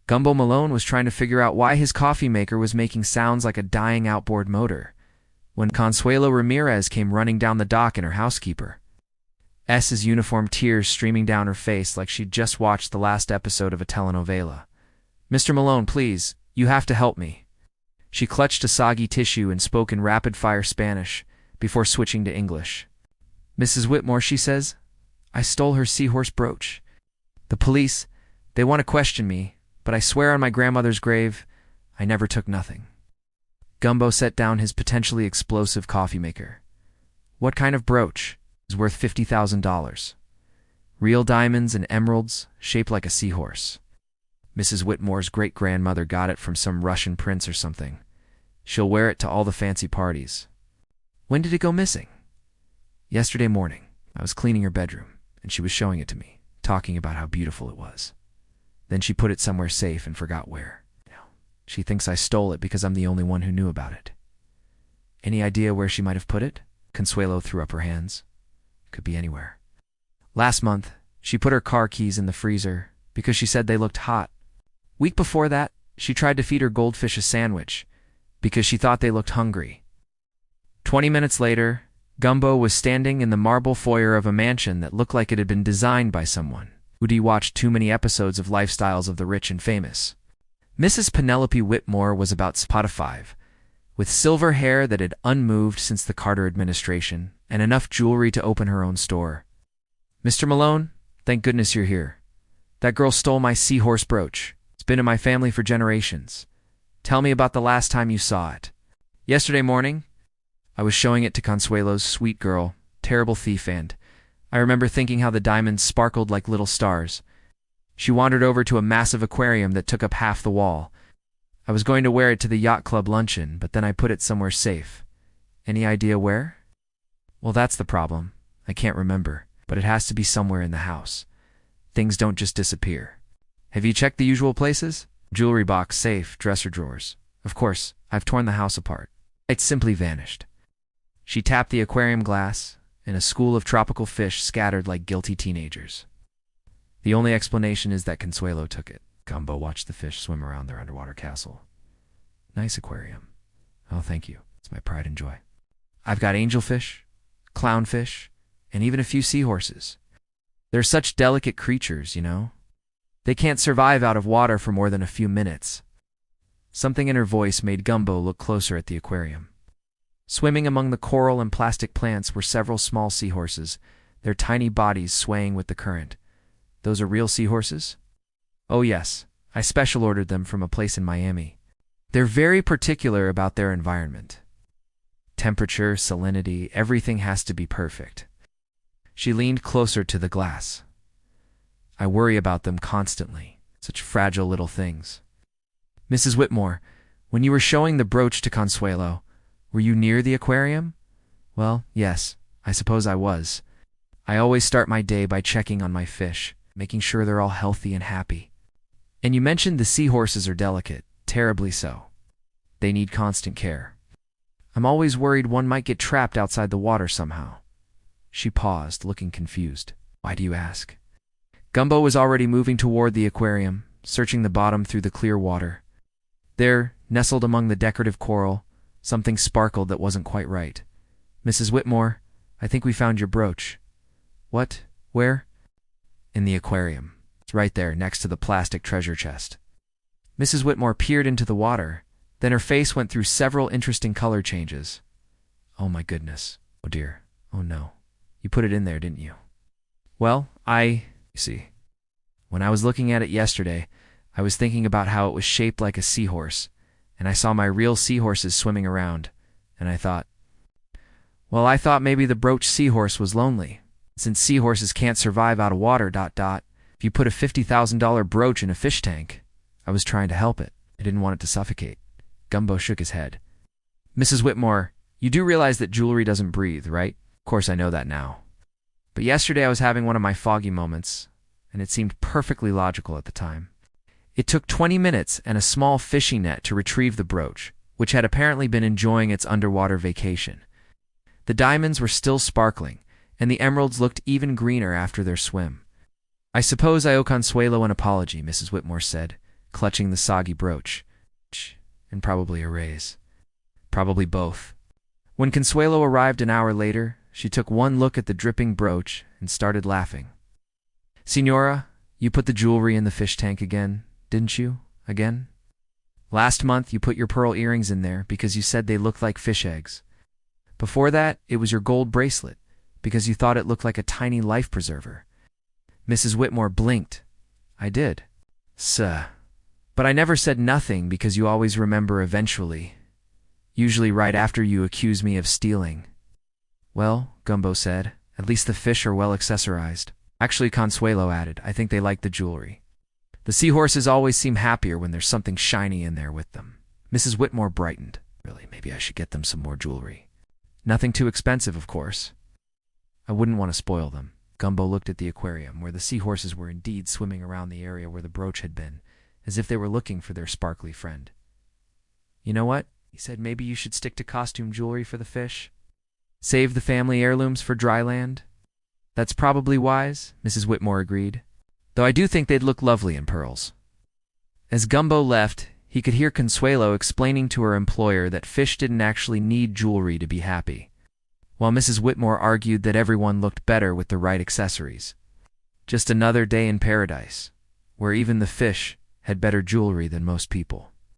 Gumbo Malone was trying to figure out why his coffee maker was making sounds like a dying outboard motor when Consuelo Ramirez came running down the dock in her housekeeper. S's uniform, tears streaming down her face like she'd just watched the last episode of a telenovela. "Mr. Malone, please, you have to help me." She clutched a soggy tissue and spoke in rapid-fire Spanish before switching to English. "Mrs. Whitmore," she says, "I stole her seahorse brooch. The police, they want to question me, but I swear on my grandmother's grave, I never took nothing." Gumbo set down his potentially explosive coffee maker. "What kind of brooch?" "Is worth $50,000. Real diamonds and emeralds, shaped like a seahorse. Mrs. Whitmore's great-grandmother got it from some Russian prince or something. She'll wear it to all the fancy parties." "When did it go missing?" "Yesterday morning. I was cleaning her bedroom, and she was showing it to me, talking about how beautiful it was. Then she put it somewhere safe and forgot where. She thinks I stole it because I'm the only one who knew about it." "Any idea where she might have put it?" Consuelo threw up her hands. "Could be anywhere. Last month, she put her car keys in the freezer because she said they looked hot. Week before that, she tried to feed her goldfish a sandwich because she thought they looked hungry. 20 minutes later, Gumbo was standing in the marble foyer of a mansion that looked like it had been designed by someone who'd watched too many episodes of Lifestyles of the Rich and Famous. Mrs. Penelope Whitmore was about 5, with silver hair that had unmoved since the Carter administration, and enough jewelry to open her own store. "Mr. Malone, thank goodness you're here. That girl stole my seahorse brooch. It's been in my family for generations. Tell me about the last time you saw it." "Yesterday morning, I was showing it to Consuelo's sweet girl, terrible thief, and I remember thinking how the diamonds sparkled like little stars. She wandered over to a massive aquarium that took up half the wall. I was going to wear it to the yacht club luncheon, but then I put it somewhere safe. Any idea where?" "Well, that's the problem. I can't remember, but it has to be somewhere in the house. Things don't just disappear." "Have you checked the usual places?" "Jewelry box, safe, dresser drawers. Of course, I've torn the house apart. It simply vanished." She tapped the aquarium glass, and a school of tropical fish scattered like guilty teenagers. "The only explanation is that Consuelo took it." Gumbo watched the fish swim around their underwater castle. "Nice aquarium." "Oh, thank you. It's my pride and joy. I've got angelfish, clownfish, and even a few seahorses. They're such delicate creatures, you know. They can't survive out of water for more than a few minutes." Something in her voice made Gumbo look closer at the aquarium. Swimming among the coral and plastic plants were several small seahorses, their tiny bodies swaying with the current. "Those are real seahorses?" "Oh yes, I special ordered them from a place in Miami. They're very particular about their environment. Temperature, salinity, everything has to be perfect." She leaned closer to the glass. "I worry about them constantly, such fragile little things." "Mrs. Whitmore, when you were showing the brooch to Consuelo, were you near the aquarium?" "Well, yes, I suppose I was. I always start my day by checking on my fish, making sure they're all healthy and happy. And you mentioned the seahorses are delicate, terribly so. They need constant care. I'm always worried one might get trapped outside the water somehow." She paused, looking confused. "Why do you ask?" Gumbo was already moving toward the aquarium, searching the bottom through the clear water. There, nestled among the decorative coral, something sparkled that wasn't quite right. "Mrs. Whitmore, I think we found your brooch." "What? Where?" "In the aquarium. It's right there, next to the plastic treasure chest." Mrs. Whitmore peered into the water, then her face went through several interesting color changes. "Oh my goodness. Oh dear. Oh no. You put it in there, didn't you?" "Well, you see, when I was looking at it yesterday, I was thinking about how it was shaped like a seahorse, and I saw my real seahorses swimming around, and I thought maybe the brooch seahorse was lonely. Since seahorses can't survive out of water, if you put a $50,000 brooch in a fish tank, I was trying to help it. I didn't want it to suffocate." Gumbo shook his head. "Mrs. Whitmore, you do realize that jewelry doesn't breathe, right?" "Of course I know that now. But yesterday I was having one of my foggy moments, and it seemed perfectly logical at the time. It took 20 minutes and a small fishing net to retrieve the brooch, which had apparently been enjoying its underwater vacation. The diamonds were still sparkling, and the emeralds looked even greener after their swim. "I suppose I owe Consuelo an apology," Mrs. Whitmore said, clutching the soggy brooch. And probably a raise. Probably both. When Consuelo arrived an hour later, she took one look at the dripping brooch and started laughing. "Signora, you put the jewelry in the fish tank again, didn't you? Again? Last month you put your pearl earrings in there because you said they looked like fish eggs. Before that, it was your gold bracelet because you thought it looked like a tiny life preserver." Mrs. Whitmore blinked. "I did. Sir. But I never said nothing because you always remember eventually. Usually right after you accuse me of stealing." "Well," Gumbo said, "at least the fish are well accessorized." "Actually," Consuelo added, "I think they like the jewelry. The seahorses always seem happier when there's something shiny in there with them." Mrs. Whitmore brightened. "Really, maybe I should get them some more jewelry. Nothing too expensive, of course. I wouldn't want to spoil them." Gumbo looked at the aquarium, where the seahorses were indeed swimming around the area where the brooch had been, as if they were looking for their sparkly friend. "You know what?" he said, "maybe you should stick to costume jewelry for the fish. Save the family heirlooms for dry land." "That's probably wise," Mrs. Whitmore agreed, "though I do think they'd look lovely in pearls." As Gumbo left, he could hear Consuelo explaining to her employer that fish didn't actually need jewelry to be happy, while Mrs. Whitmore argued that everyone looked better with the right accessories. Just another day in paradise, where even the fish had better jewelry than most people.